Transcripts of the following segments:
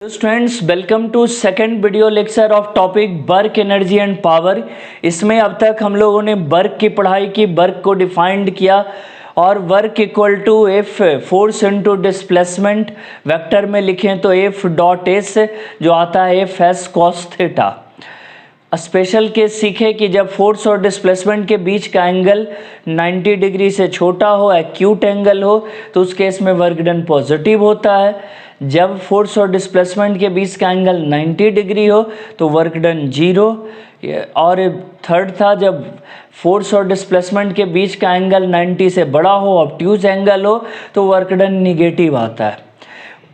Students, welcome to second video lecture of topic work energy and power. इसमें अब तक हम लोगों ने वर्क की पढ़ाई की, वर्क को डिफाइंड किया और work equal to F force into displacement vector में लिखें तो एफ डॉट एस जो आता है F S cos theta. Special case सीखे कि जब फोर्स और डिस्प्लेसमेंट के बीच का एंगल 90 डिग्री से छोटा हो, एक्यूट एंगल हो, तो उस केस में वर्क डन पॉजिटिव होता है। जब फोर्स और डिस्प्लेसमेंट के बीच का एंगल 90 डिग्री हो तो वर्क डन जीरो। और थर्ड था जब फोर्स और डिस्प्लेसमेंट के बीच का एंगल 90 से बड़ा हो, ऑब्ट्यूज एंगल हो, तो वर्क डन निगेटिव आता है।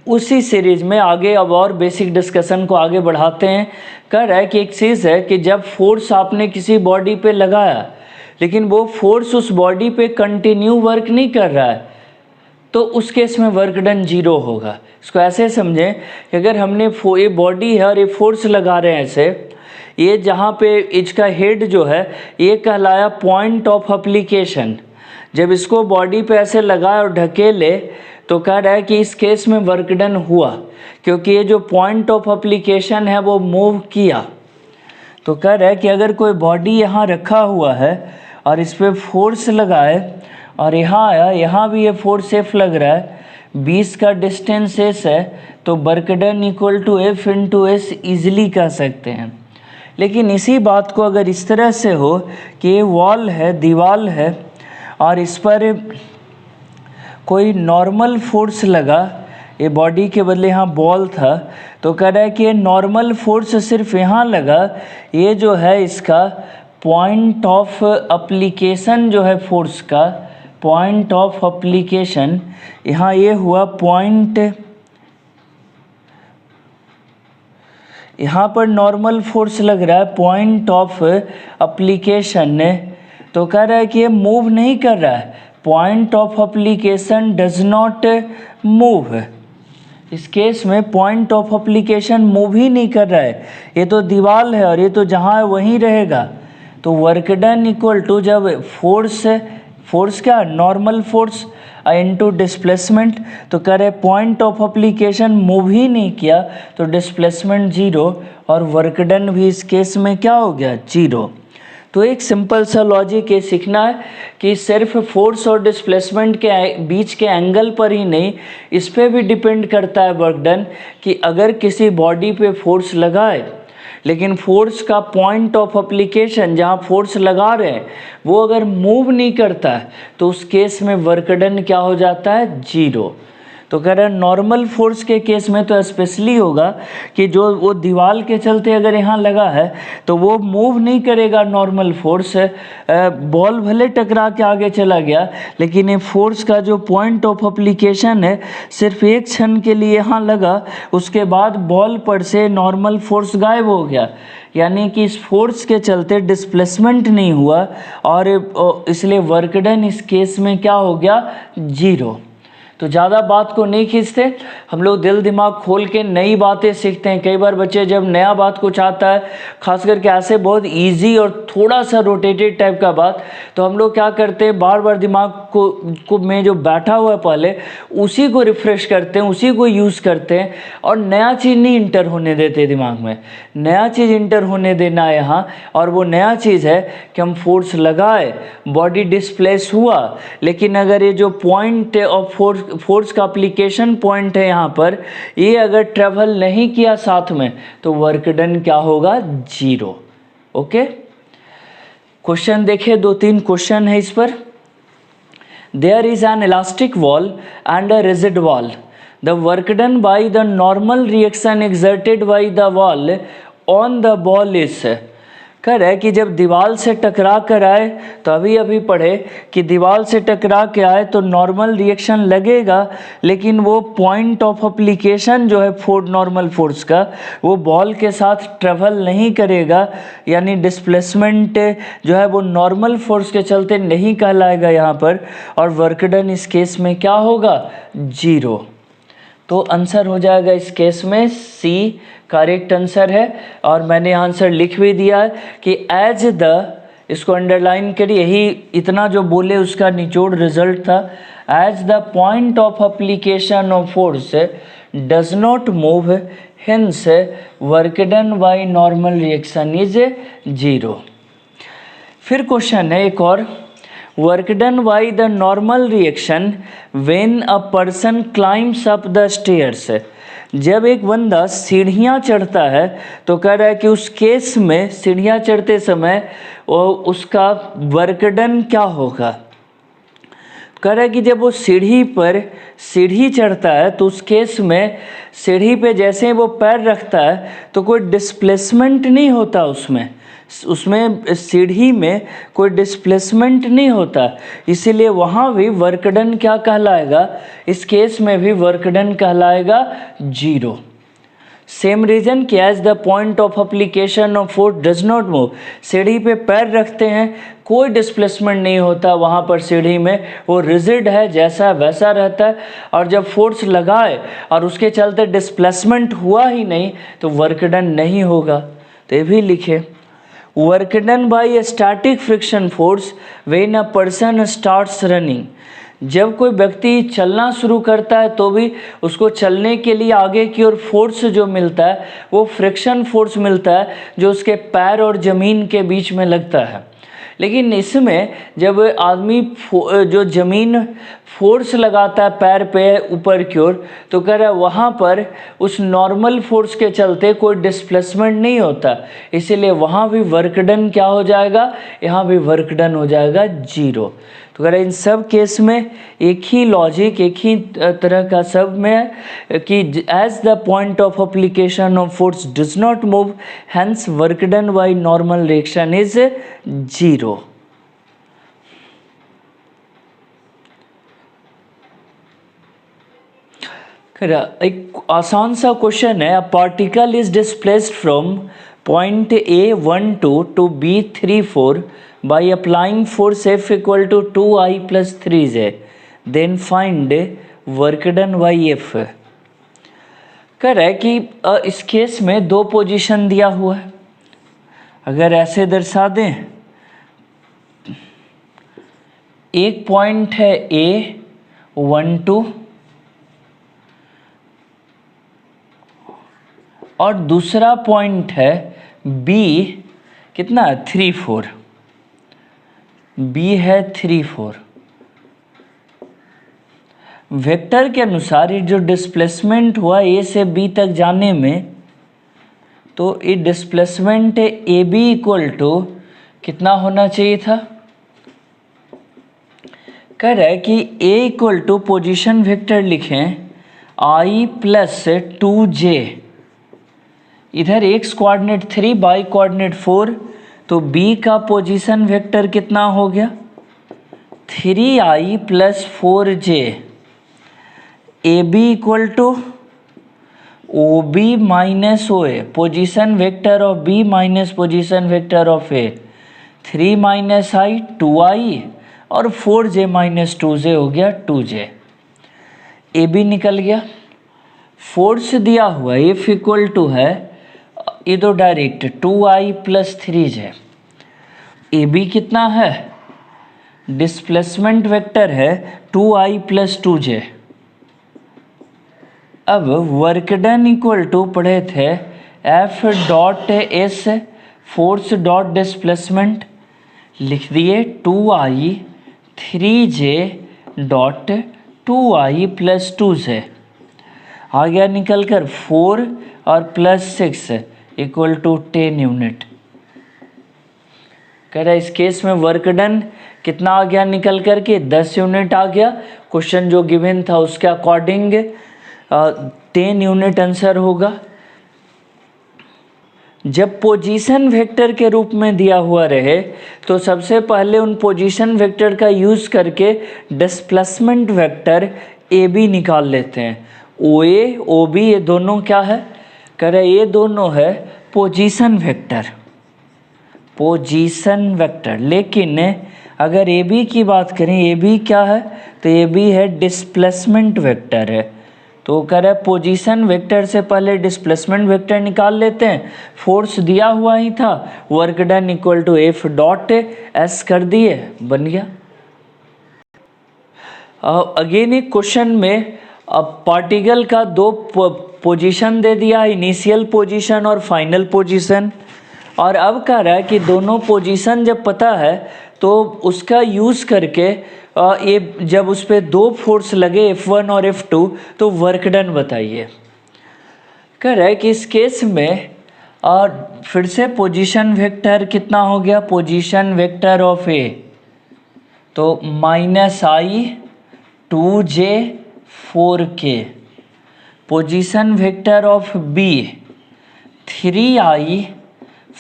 उसी सीरीज में आगे अब और बेसिक डिस्कशन को आगे बढ़ाते हैं। कह रहा है कि एक चीज़ है कि जब फोर्स आपने किसी बॉडी पे लगाया लेकिन वो फोर्स उस बॉडी पे कंटिन्यू वर्क नहीं कर रहा है, तो उस केस में वर्क डन जीरो होगा। इसको ऐसे समझें कि अगर हमने ये बॉडी है और ये फोर्स लगा रहे हैं ऐसे, ये जहाँ पे इसका हेड जो है ये कहलाया पॉइंट ऑफ एप्लीकेशन। जब इसको बॉडी पे ऐसे लगाए और ढकेले तो कह रहा है कि इस केस में वर्क डन हुआ, क्योंकि ये जो पॉइंट ऑफ एप्लीकेशन है वो मूव किया। तो कह रहा है कि अगर कोई बॉडी यहाँ रखा हुआ है और इस पर फोर्स लगाए और यहाँ आया, यहाँ भी ये फोर्स एफ लग रहा है, 20 का डिस्टेंस एस है, तो work done equal to F into S easily कह सकते हैं। लेकिन इसी बात को अगर इस तरह से हो कि ये वॉल है, दीवार है, और इस पर कोई नॉर्मल फोर्स लगा, ये बॉडी के बदले यहाँ बॉल था, तो कह रहा है कि ये नॉर्मल फोर्स सिर्फ यहाँ लगा, ये जो है इसका पॉइंट ऑफ एप्लीकेशन जो है फोर्स का, पॉइंट ऑफ एप्लीकेशन यहाँ ये हुआ पॉइंट, यहाँ पर नॉर्मल फोर्स लग रहा है पॉइंट ऑफ एप्लीकेशन, तो कह रहा है कि ये मूव नहीं कर रहा है, point of application does not move. इस केस में पॉइंट ऑफ एप्लीकेशन मूव ही नहीं कर रहा है, ये तो दीवार है और ये तो जहाँ है वहीं रहेगा। तो वर्क डन इक्वल टू जब फोर्स क्या नॉर्मल फोर्स इनटू डिस्प्लेसमेंट, तो कह रहे पॉइंट ऑफ एप्लीकेशन मूव ही नहीं किया तो डिस्प्लेसमेंट जीरो और वर्क डन भी इस केस में क्या हो गया, जीरो। तो एक सिंपल सा लॉजिक ये सीखना है कि सिर्फ फोर्स और डिस्प्लेसमेंट के बीच के एंगल पर ही नहीं, इस पर भी डिपेंड करता है वर्क डन, कि अगर किसी बॉडी पे फोर्स लगाए लेकिन फोर्स का पॉइंट ऑफ एप्लीकेशन जहाँ फोर्स लगा रहे हैं वो अगर मूव नहीं करता है तो उस केस में वर्क डन क्या हो जाता है, जीरो। तो कह रहे हैं नॉर्मल फोर्स के केस में तो स्पेशली होगा कि जो वो दीवार के चलते अगर यहाँ लगा है तो वो मूव नहीं करेगा नॉर्मल फोर्स, बॉल भले टकरा के आगे चला गया लेकिन ये फोर्स का जो पॉइंट ऑफ एप्लीकेशन है सिर्फ एक क्षण के लिए यहाँ लगा, उसके बाद बॉल पर से नॉर्मल फोर्स गायब हो गया, यानी कि इस फोर्स के चलते डिस्प्लेसमेंट नहीं हुआ और इसलिए वर्क डन इस केस में क्या हो गया, जीरो। तो ज़्यादा बात को नहीं खींचते, हम लोग दिल दिमाग खोल के नई बातें सीखते हैं। कई बार बच्चे जब नया बात कुछ आता है, खास करके ऐसे बहुत इजी और थोड़ा सा रोटेटेड टाइप का बात, तो हम लोग क्या करते हैं, बार बार दिमाग को में जो बैठा हुआ है पहले उसी को रिफ़्रेश करते हैं, उसी को यूज़ करते हैं और नया चीज़ नहीं इंटर होने देते दिमाग में। नया चीज़ इंटर होने देना है यहाँ, और वो नया चीज़ है कि हम फोर्स लगाए, बॉडी डिस्प्लेस हुआ, लेकिन अगर ये जो पॉइंट ऑफ फोर्स का एप्लीकेशन पॉइंट है यहाँ पर, ये अगर ट्रेवल नहीं किया साथ में तो वर्क डन क्या होगा, जीरो। ओके, क्वेश्चन देखिए, 2-3 क्वेश्चन है इस पर। There is an elastic wall and a rigid wall, the work done by the normal reaction exerted by the wall on the ball is. कह रहा है कि जब दीवार से टकरा कर आए, तो अभी पढ़े कि दीवार से टकरा के आए तो नॉर्मल रिएक्शन लगेगा, लेकिन वो पॉइंट ऑफ एप्लीकेशन जो है नॉर्मल फोर्स का वो बॉल के साथ ट्रेवल नहीं करेगा, यानी डिस्प्लेसमेंट जो है वो नॉर्मल फोर्स के चलते नहीं कहलाएगा यहाँ पर, और वर्क डन इस केस में क्या होगा, जीरो। तो आंसर हो जाएगा इस केस में सी करेक्ट आंसर है। और मैंने आंसर लिख भी दिया है कि एज द, इसको अंडरलाइन करिए, यही इतना जो बोले उसका निचोड़ रिजल्ट था, as the point of application of force does not move hence work done by normal reaction is 0। फिर क्वेश्चन है एक और, work done by the normal reaction when a person climbs up the stairs. जब एक बंदा सीढ़ियाँ चढ़ता है तो कह रहा है कि उस केस में सीढ़ियाँ चढ़ते समय उसका वर्क डन क्या होगा। कह रहा है कि जब वो सीढ़ी चढ़ता है तो उस केस में सीढ़ी पे जैसे ही वो पैर रखता है तो कोई डिस्प्लेसमेंट नहीं होता, उसमें सीढ़ी में कोई डिस्प्लेसमेंट नहीं होता, इसीलिए वहाँ भी वर्क डन क्या कहलाएगा, इस केस में भी वर्क डन कहलाएगा 0। सेम रीजन कि as the point of application of force does not move, सीढ़ी पे पैर रखते हैं कोई डिस्प्लेसमेंट नहीं होता वहाँ पर, सीढ़ी में वो रिजिड है जैसा वैसा रहता है, और जब फोर्स लगाए और उसके चलते डिस्प्लेसमेंट हुआ ही नहीं तो वर्क डन नहीं होगा। तो ये भी लिखे, work done bye static friction force when a person starts running. जब कोई व्यक्ति चलना शुरू करता है तो भी उसको चलने के लिए आगे की ओर फोर्स जो मिलता है वो फ्रिक्शन फोर्स मिलता है जो उसके पैर और ज़मीन के बीच में लगता है। लेकिन इसमें जब आदमी जो ज़मीन फोर्स लगाता है पैर पे ऊपर की ओर तो कह रहा है वहाँ पर उस नॉर्मल फोर्स के चलते कोई डिस्प्लेसमेंट नहीं होता, इसीलिए वहाँ भी वर्क डन क्या हो जाएगा, यहाँ भी वर्क डन हो जाएगा 0। तो कह रहे इन सब केस में एक ही लॉजिक, एक ही तरह का सब में है कि as the point of application of force does not move hence work done by normal reaction is 0। एक आसान सा क्वेश्चन है, a particle is displaced from point A12 to B34 by applying force F equal to 2I plus 3J, then find work done by F। कह रहा है कि इस case में दो पोजीशन दिया हुआ है, अगर ऐसे दर्शा दें, एक पॉइंट है A12 और दूसरा पॉइंट है B कितना 34, B है 34। वेक्टर के अनुसार ये जो डिस्प्लेसमेंट हुआ A से B तक जाने में, तो ये displacement A B equal to कितना होना चाहिए था। कह रहा है कि A equal to position vector लिखें I प्लस 2J, इधर x कोऑर्डिनेट 3 y कोऑर्डिनेट 4, तो B का पोजीशन वेक्टर कितना हो गया 3I plus 4J। A B equal to O B minus O A, position vector of B minus position vector of A, 3 minus I 2I और 4J minus 2J हो गया 2J। A B निकल गया, force दिया हुआ F equal to है ये दो direct 2I plus 3J। A B कितना है, डिस्प्लेसमेंट वेक्टर है 2I प्लस 2J। अब वर्क डन इक्वल टू पढ़े थे F dot S, force dot displacement, लिख दिए 2I 3J dot 2I plus 2J, आ गया निकल कर 4 और प्लस 6 इक्वल टू 10 यूनिट। कह रहा है इस केस में वर्क डन कितना आ गया निकल कर के 10 यूनिट आ गया। क्वेश्चन जो गिवन था उसके अकॉर्डिंग 10 यूनिट आंसर होगा। जब पोजीशन वेक्टर के रूप में दिया हुआ रहे तो सबसे पहले उन पोजीशन वेक्टर का यूज़ करके डिस्प्लेसमेंट वेक्टर ए बी निकाल लेते हैं। ओ ए ओ बी ये दोनों क्या है, कह रहे ये दोनों है पोजीशन वेक्टर, पोजीशन वेक्टर। लेकिन अगर ए बी की बात करें, ए बी क्या है, तो ए बी है डिस्प्लेसमेंट वेक्टर है। तो कह रहे पोजीशन वेक्टर से पहले डिस्प्लेसमेंट वेक्टर निकाल लेते हैं, फोर्स दिया हुआ ही था, work done equal to F dot S कर दिए, बन गया। अगेन एक क्वेश्चन में अब पार्टिकल का दो पोजीशन दे दिया, इनिशियल पोजीशन और फाइनल पोजीशन, और अब कह रहा है कि दोनों पोजीशन जब पता है तो उसका यूज़ करके ये जब उस पर दो फोर्स लगे F1 और F2 तो वर्क डन बताइए। कह रहा है कि इस केस में और फिर से पोजीशन वेक्टर कितना हो गया, पोजीशन वेक्टर ऑफ ए तो -i 2j 4k, position vector of B 3i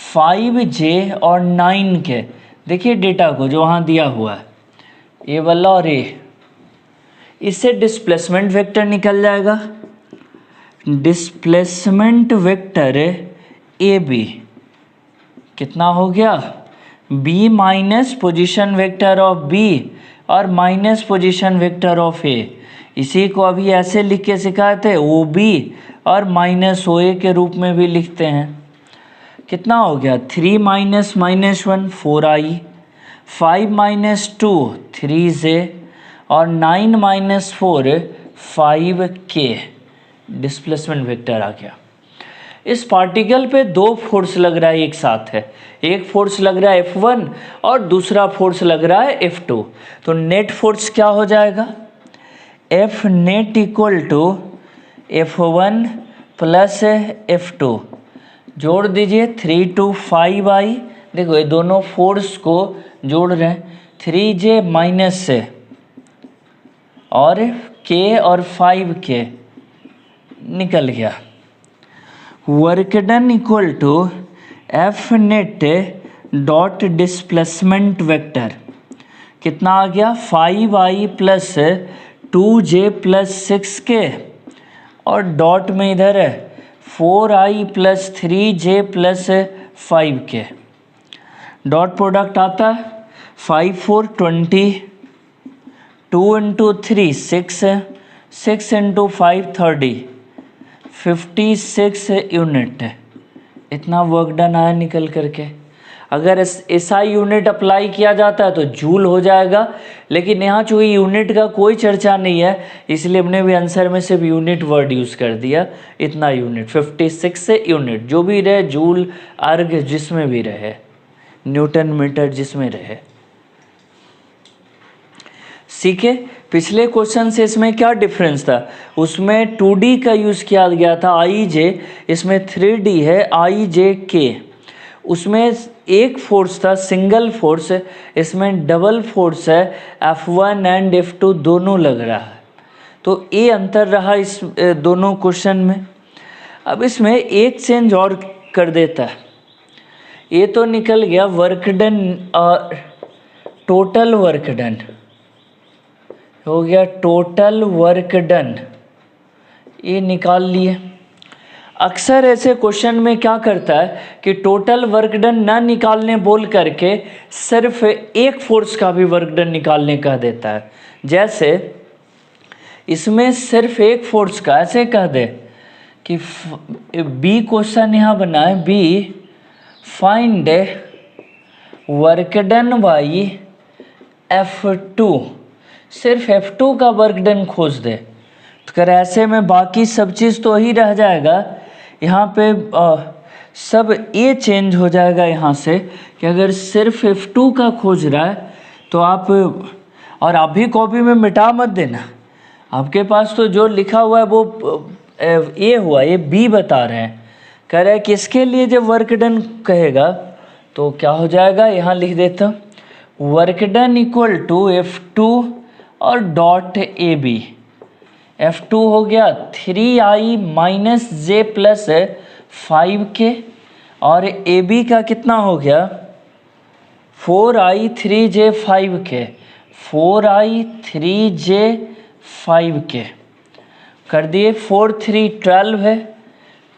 5j और 9k। देखिए डेटा को जो वहाँ दिया हुआ है ए वाला और ए, इससे डिस्प्लेसमेंट वेक्टर निकल जाएगा, डिस्प्लेसमेंट वेक्टर ए बी कितना हो गया, B minus position vector of B और minus position vector of A. इसी को अभी ऐसे लिख के सिखाए थे, ओ बी और माइनस ओ ए के रूप में भी लिखते हैं। कितना हो गया, 3 माइनस -1 4i, 5 माइनस 2 3j और 9 माइनस 4 5k, डिस्प्लेसमेंट वेक्टर आ गया। इस पार्टिकल पे दो फोर्स लग रहा है एक साथ है, एक फोर्स लग रहा है F1 और दूसरा फोर्स लग रहा है F2, तो नेट फोर्स क्या हो जाएगा, F net equal to F1 plus F2, जोड़ दीजिए 3 to 5i, देखो ये दोनों फोर्स को जोड़ रहे हैं, 3j माइनस से और k और 5k निकल गया, work done equal to F net dot displacement vector कितना आ गया, 5i plus 2j plus 6k और डॉट में इधर है 4i plus 3j plus 5k, dot product आता है 5 4 20, 2 इंटू 3 6, 6 इंटू 5 30, 56 यूनिट, इतना वर्क डन आया निकल करके। अगर एसआई यूनिट अप्लाई किया जाता है तो जूल हो जाएगा, लेकिन यहाँ चूँकि यूनिट का कोई चर्चा नहीं है इसलिए हमने भी आंसर में सिर्फ यूनिट वर्ड यूज़ कर दिया, इतना यूनिट 56 यूनिट, जो भी रहे जूल अर्ग जिसमें भी रहे, न्यूटन मीटर जिसमें रहे। सीखे पिछले क्वेश्चन से इसमें क्या डिफरेंस था, उसमें 2D का यूज़ किया गया था आई जे, इसमें 3D है आई जे के, उसमें एक फोर्स था सिंगल फोर्स, इसमें डबल फोर्स है F1 एंड F2 दोनों लग रहा है, तो ये अंतर रहा इस दोनों क्वेश्चन में। अब इसमें एक चेंज और कर देता है, ये तो निकल गया वर्क डन और टोटल वर्क डन हो गया, टोटल वर्क डन ये निकाल लिए। अक्सर ऐसे क्वेश्चन में क्या करता है कि टोटल वर्क डन ना निकालने बोल करके सिर्फ एक फोर्स का भी वर्क डन निकालने कह देता है, जैसे इसमें सिर्फ एक फोर्स का ऐसे कह दे कि बी क्वेश्चन यहाँ बना है, B find work done by F2, सिर्फ F2 का वर्क डन खोज दे, तो कर ऐसे में बाकी सब चीज़ तो ही रह जाएगा, यहाँ पे सब ये चेंज हो जाएगा यहाँ से कि अगर सिर्फ F2 का खोज रहा है तो आप, और आप भी कॉपी में मिटा मत देना, आपके पास तो जो लिखा हुआ है वो ए हुआ, ये बी बता रहे हैं, कह रहा है कि इसके लिए जब वर्क डन कहेगा तो क्या हो जाएगा, यहाँ लिख देता हूँ work done equal to F2 और डॉट ए बी, F2 हो गया 3i माइनस जे प्लस 5k और ए बी का कितना हो गया 4i 3j 5k, 4i 3j 5k कर दिए, 4 3 12 है,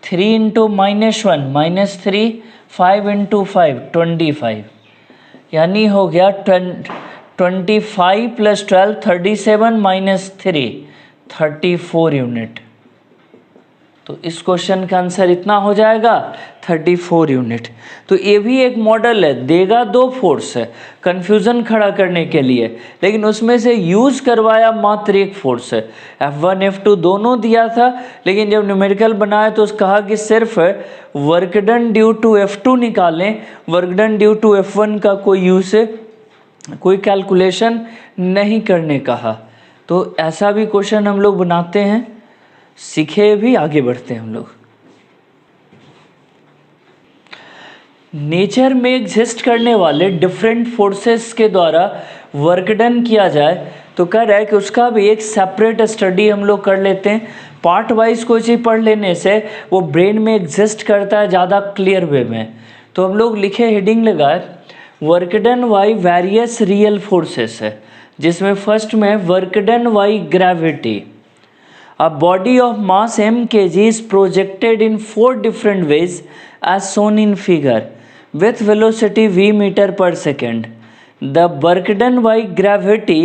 3 इंटू -1 -3, 5 इंटू 5 25, यानी हो गया 25 प्लस 12 37 माइनस 3 34 यूनिट। तो इस क्वेश्चन का आंसर इतना हो जाएगा 34 यूनिट। तो ये भी एक मॉडल है, देगा 2 फोर्स है कन्फ्यूज़न खड़ा करने के लिए, लेकिन उसमें से यूज़ करवाया मात्र 1 फोर्स है। F1 F2 दोनों दिया था, लेकिन जब न्यूमेरिकल बनाया तो कहा कि सिर्फ work done due to F2 निकालें, work done due to F1 का कोई यूज़ कोई कैलकुलेशन नहीं करने कहा। तो ऐसा भी क्वेश्चन हम लोग बनाते हैं, सीखे भी आगे बढ़ते हैं हम लोग। नेचर में एग्जिस्ट करने वाले डिफरेंट फोर्सेस के द्वारा वर्क डन किया जाए तो कह रहा है कि उसका भी एक सेपरेट स्टडी हम लोग कर लेते हैं। पार्ट वाइज कोई चीज़ पढ़ लेने से वो ब्रेन में एग्जिस्ट करता है ज़्यादा क्लियर वे में। तो हम लोग लिखे, हेडिंग लगाए work done by various real forces है, जिसमें फर्स्ट में work done by gravity. A body of mass m kg is projected in 4 different ways as shown in figure with velocity v meter per second. The work done by gravity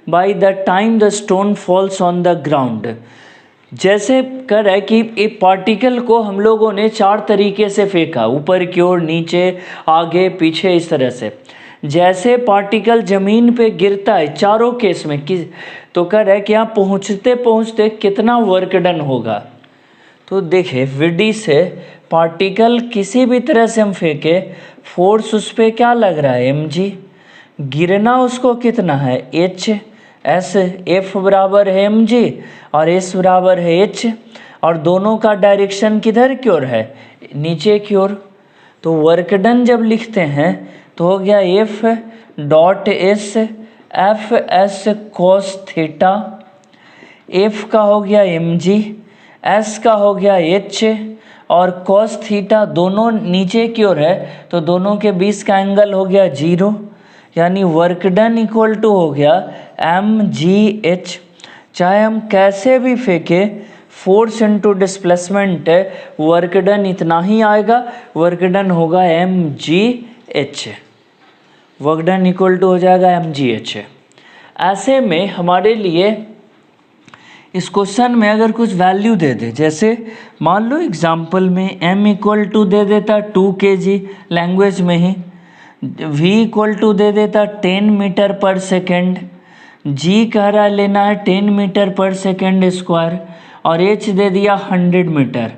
by the time the stone falls on the ground. जैसे कर है कि एक particle को हम लोगों ने 4 तरीके से फेंका, ऊपर की ओर, नीचे, आगे, पीछे, इस तरह से। जैसे पार्टिकल ज़मीन पे गिरता है चारों केस में तो कह रहा है कि यहाँ पहुँचते पहुँचते कितना वर्क डन होगा। तो देखे विडी से पार्टिकल किसी भी तरह से हम फेंके, फोर्स उस पर क्या लग रहा है mg, गिरना उसको कितना है h, s, f बराबर है mg और s बराबर है h, और दोनों का डायरेक्शन किधर की ओर है, नीचे की ओर। तो वर्क डन जब लिखते हैं तो हो गया F dot S F S cos theta, F का हो गया mg, S का हो गया h और कोस थीटा दोनों नीचे की ओर है तो दोनों के बीच का एंगल हो गया 0, यानी वर्क डन इक्वल टू हो गया mgh। चाहे हम कैसे भी फेंके, force into displacement work done इतना ही आएगा, वर्क डन होगा mgh, work done equal to हो जाएगा mgh। ऐसे में हमारे लिए इस क्वेश्चन में अगर कुछ वैल्यू दे दे, जैसे मान लो एग्जांपल में m इक्वल टू दे देता 2 kg लैंग्वेज में ही, v इक्वल टू दे देता 10 मीटर पर सेकेंड, g कह रहा है लेना है 10 मीटर पर सेकेंड स्क्वायर और h दे दिया 100 मीटर।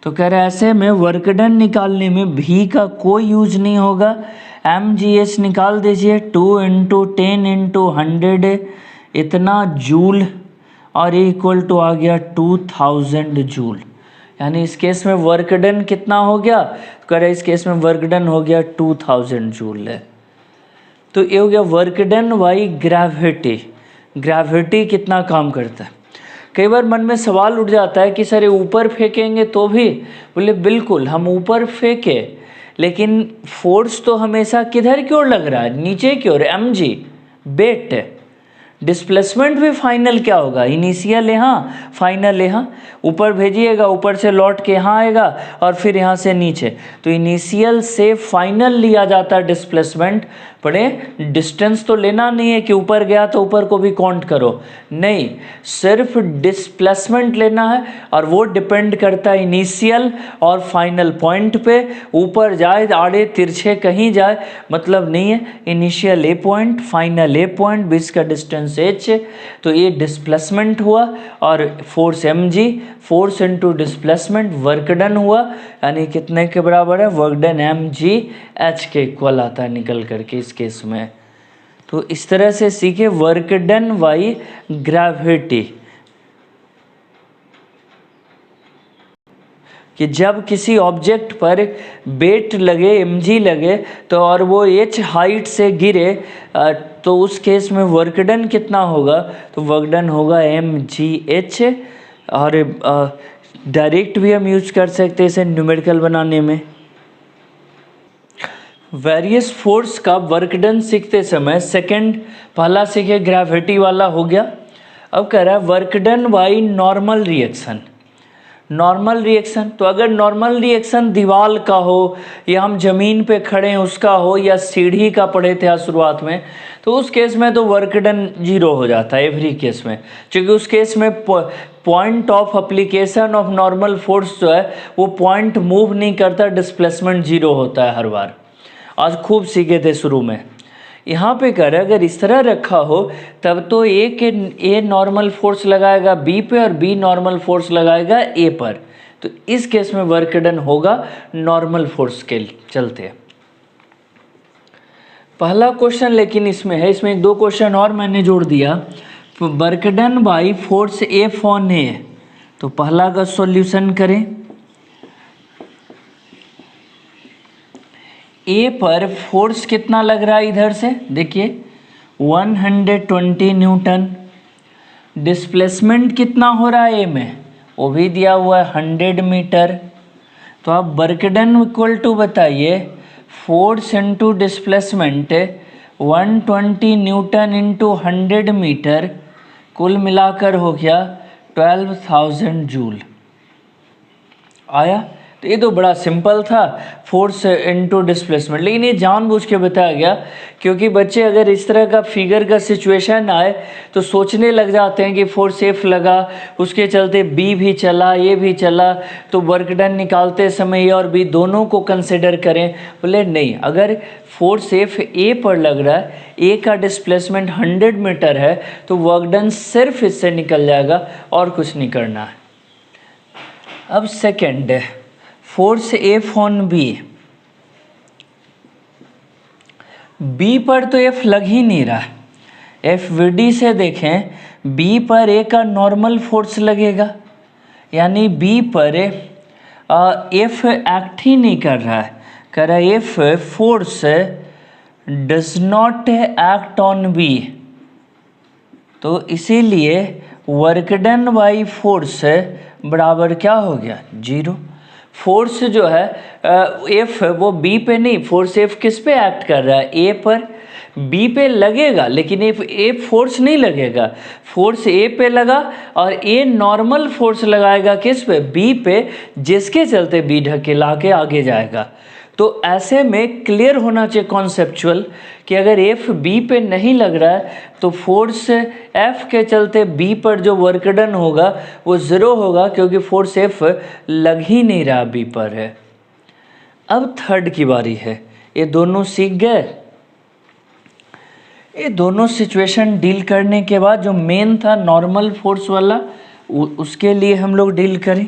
तो कह रहा है ऐसे में वर्क डन निकालने में v का कोई यूज नहीं होगा, mgh निकाल दीजिए 2 इंटू 10 इंटू 100 इतना जूल और ये इक्वल टू आ गया 2000 जूल, यानी इस केस में वर्क डन कितना हो गया, कह रहा है इस केस में वर्क डन हो गया 2000 जूल है। तो ये हो गया work done by gravity. Gravity कितना काम करता है। कई बार मन में सवाल उठ जाता है कि सर ऊपर फेंकेंगे तो भी, बोले बिल्कुल हम ऊपर फेंके, लेकिन फोर्स तो हमेशा किधर की ओर लग रहा है, नीचे की ओर, mg बेट। डिस्प्लेसमेंट भी फाइनल क्या होगा, इनिशियल यहाँ, फाइनल यहाँ। ऊपर भेजिएगा, ऊपर से लौट के यहाँ आएगा और फिर यहाँ से नीचे। तो इनिशियल से फाइनल लिया जाता है डिस्प्लेसमेंट। पढ़े, डिस्टेंस तो लेना नहीं है कि ऊपर गया तो ऊपर को भी काउंट करो, नहीं, सिर्फ डिस्प्लेसमेंट लेना है और वो डिपेंड करता है इनिशियल और फाइनल पॉइंट पे। ऊपर जाए, आड़े तिरछे कहीं जाए मतलब नहीं है, इनिशियल ए पॉइंट, फाइनल ए पॉइंट, बीच का डिस्टेंस h। तो ये डिस्प्लेसमेंट हुआ और force mg, force into displacement, work done हुआ, यानी कितने के बराबर है, वर्क डन mgh के इक्वल आता है निकल करके इस केस में। तो इस तरह से सीखे वर्क डन बाय ग्रेविटी, कि जब किसी ऑब्जेक्ट पर वेट लगे, mg लगे, तो और वो h हाइट से गिरे तो उस केस में वर्क डन कितना होगा, तो वर्क डन होगा mgh। और डायरेक्ट भी हम यूज कर सकते हैं इसे न्यूमेरिकल बनाने में। वेरियस फोर्स का वर्क डन सीखते समय सेकंड पहला सीखे ग्रेविटी वाला हो गया। अब कह रहा है work done by normal reaction. Normal reaction, तो अगर नॉर्मल रिएक्शन दीवार का हो या हम ज़मीन पे खड़े हैं उसका हो या सीढ़ी का पढ़े थे आज शुरुआत में, तो उस केस में तो वर्क डन 0 हो जाता है एवरी केस में, क्योंकि उस केस में point of application of normal force जो है वो पॉइंट मूव नहीं करता, डिस्प्लेसमेंट 0 होता है हर बार। आज खूब सीखे थे शुरू में। यहाँ पे कर अगर इस तरह रखा हो तब तो ए नॉर्मल फोर्स लगाएगा बी पे और बी नॉर्मल फोर्स लगाएगा ए पर, तो इस केस में वर्क डन होगा नॉर्मल फोर्स के चलते। पहला क्वेश्चन लेकिन इसमें है, इसमें 1-2 क्वेश्चन और मैंने जोड़ दिया। Work done by force F on A, तो पहला का सॉल्यूशन करें। ए पर फोर्स कितना लग रहा है इधर से देखिए 120 न्यूटन, डिस्प्लेसमेंट कितना हो रहा है ए में वो भी दिया हुआ है 100 मीटर। तो आप वर्क डन इक्वल टू बताइए force into displacement 120 newton into 100 metre, कुल मिलाकर हो गया 12,000 जूल आया। तो ये तो बड़ा सिंपल था फोर्स इनटू डिस्प्लेसमेंट, लेकिन ये जानबूझ के बताया गया क्योंकि बच्चे अगर इस तरह का फिगर का सिचुएशन आए तो सोचने लग जाते हैं कि फोर्स एफ लगा उसके चलते बी भी चला ये भी चला, तो वर्क डन निकालते समय ए और बी दोनों को कंसिडर करें। बोले नहीं, अगर फोर्स एफ ए पर लग रहा है, ए का डिस्प्लेसमेंट 100 मीटर है, तो वर्क डन सिर्फ इससे निकल जाएगा और कुछ नहीं करना है। अब सेकेंड है force F on B, B पर तो एफ लग ही नहीं रहा, एफ वी से देखें बी पर ए का नॉर्मल फोर्स लगेगा, यानी बी पर एफ एक्ट ही नहीं कर रहा है, कह रहा है F force does not act on B, तो इसीलिए वर्क डन बाई फोर्स बराबर क्या हो गया 0। फोर्स जो है एफ वो बी पे नहीं, फोर्स एफ किस पे एक्ट कर रहा है ए पर, बी पे लगेगा लेकिन ए फोर्स नहीं लगेगा, फोर्स ए पे लगा और ए नॉर्मल फोर्स लगाएगा किस पे बी पे, जिसके चलते बी ढकेला के आगे जाएगा। तो ऐसे में क्लियर होना चाहिए कॉन्सेप्चुअल कि अगर एफ बी पे नहीं लग रहा है तो फोर्स एफ के चलते बी पर जो वर्क डन होगा वो 0 होगा, क्योंकि फोर्स एफ लग ही नहीं रहा बी पर है। अब थर्ड की बारी है, ये दोनों सीख गए। ये दोनों सिचुएशन डील करने के बाद जो मेन था नॉर्मल फोर्स वाला उसके लिए हम लोग डील करें।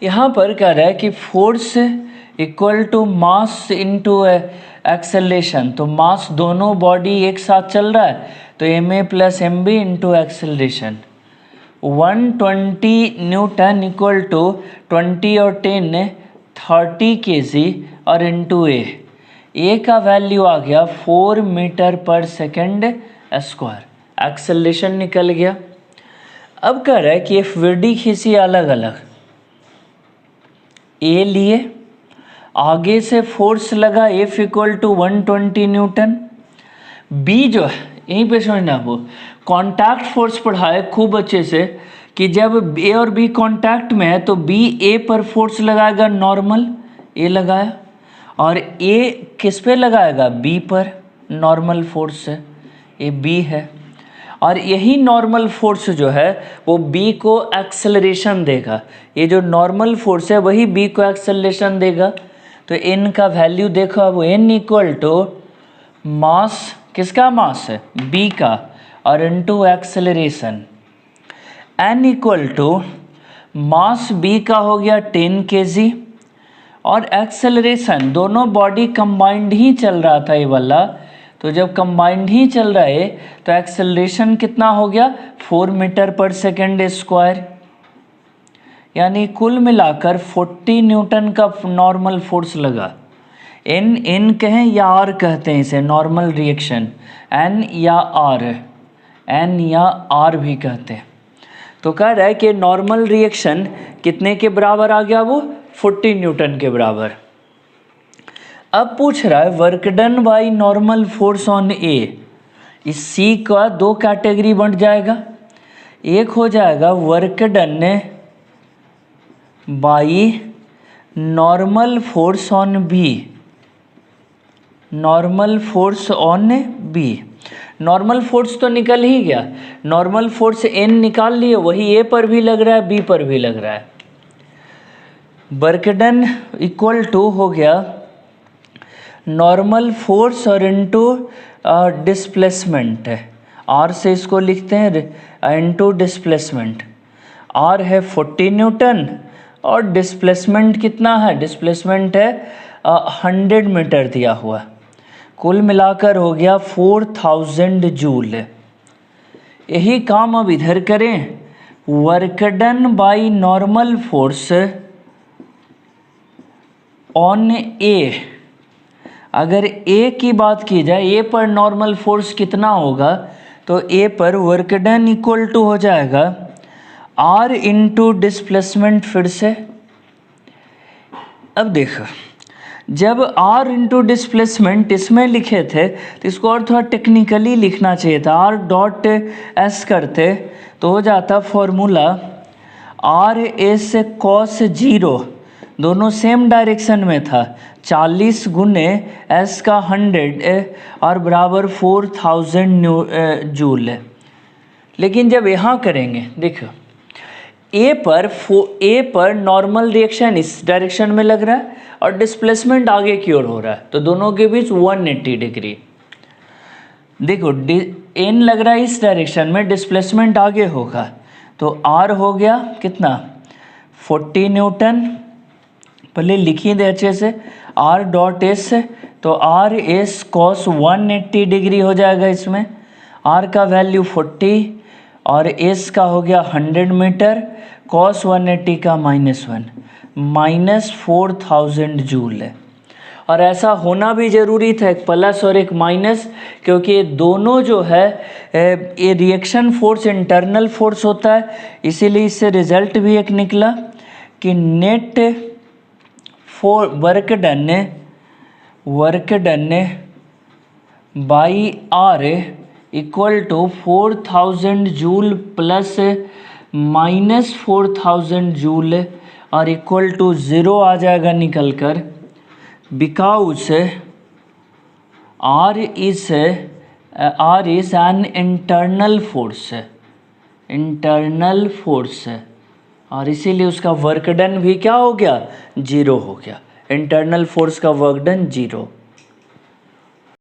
यहाँ पर कह रहा है कि force equal to mass into acceleration, तो मास दोनों बॉडी एक साथ चल रहा है तो ma plus M B into acceleration 120 newton equal to 20 और 10 30 kg और इंटू ए का वैल्यू आ गया 4 मीटर पर सेकेंड स्क्वायर, एक्सेलरेशन निकल गया। अब कह रहा है कि एफ वी खींची अलग अलग, ए लिए आगे से फोर्स लगा F equal to 120 newton, B जो है यहीं पे समझना, वो कॉन्टैक्ट फोर्स पढ़ा है खूब अच्छे से कि जब ए और बी कॉन्टैक्ट में है तो बी ए पर फोर्स लगाएगा नॉर्मल, ए लगाया, और ए किस पे लगाएगा बी पर नॉर्मल फोर्स है, ए बी है, और यही नॉर्मल फोर्स जो है वो बी को एक्सेलरेशन देगा, ये जो नॉर्मल फोर्स है वही बी को एक्सेलरेशन देगा। तो n का वैल्यू देखो, अब n इक्वल टू मास, किसका मास है बी का, और into acceleration, n equal to mass B का हो गया 10 kg और एक्सेलरेशन, दोनों बॉडी कंबाइंड ही चल रहा था ये वाला, तो जब कंबाइंड ही चल रहा है तो एक्सेलरेशन कितना हो गया 4 मीटर पर सेकेंड स्क्वायर, यानी कुल मिलाकर 40 न्यूटन का नॉर्मल फोर्स लगा। एन कहें या आर कहते हैं इसे, नॉर्मल रिएक्शन एन या आर भी कहते हैं। तो कह रहा है कि नॉर्मल रिएक्शन कितने के बराबर आ गया, वो 40 न्यूटन के बराबर। अब पूछ रहा है work done by normal force on A, इस सी का 2 कैटेगरी बंट जाएगा, एक हो जाएगा work done by normal force on B, normal force on B. Normal force तो निकल ही गया, नॉर्मल फोर्स एन निकाल लिए, वही ए पर भी लग रहा है बी पर भी लग रहा है। वर्क डन इक्वल टू हो गया नॉर्मल फोर्स और इनटू डिस्प्लेसमेंट है, आर से इसको लिखते हैं इनटू डिस्प्लेसमेंट। आर है 40 न्यूटन और डिस्प्लेसमेंट कितना है, डिस्प्लेसमेंट है 100 मीटर दिया हुआ। कुल मिलाकर हो गया 4000 जूल। यही काम अब इधर करें, work done by normal force on A. अगर ए की बात की जाए, ए पर नॉर्मल फोर्स कितना होगा, तो ए पर वर्क डन इक्वल टू हो जाएगा आर इंटू डिस्प्लेसमेंट। फिर से अब देखो, जब r इंटू डिस्प्लेसमेंट इसमें लिखे थे तो इसको और थोड़ा टेक्निकली लिखना चाहिए था, r डॉट एस करते तो हो जाता फॉर्मूला आर एस कॉस 0, दोनों सेम डायरेक्शन में था, 40 गुने एस का 100 और बराबर 4000 जूल। लेकिन जब यहाँ करेंगे, देखो ए पर नॉर्मल रिएक्शन इस डायरेक्शन में लग रहा है और डिस्प्लेसमेंट आगे की ओर हो रहा है, तो दोनों के बीच 180 डिग्री। देखो एन लग रहा है इस डायरेक्शन में, डिस्प्लेसमेंट आगे होगा, तो आर हो गया कितना 40 न्यूटन, पहले लिखी दे अच्छे से, आर डॉट एस, तो आर एस कॉस 180 डिग्री हो जाएगा इसमें, आर का वैल्यू 40 और एस का हो गया 100 मीटर, कॉस 180 का -1, -4000 जूल है। और ऐसा होना भी ज़रूरी था, एक प्लस और एक माइनस, क्योंकि ये दोनों जो है ये रिएक्शन फोर्स इंटरनल फोर्स होता है, इसीलिए इससे रिजल्ट भी एक निकला कि net work done by R equal to 4000 joule plus -4000 joule और इक्वल टू 0 आ जाएगा निकल कर, because R is an internal force, और इसीलिए उसका वर्क डन भी क्या हो गया, 0 हो गया, इंटरनल फोर्स का वर्क डन 0।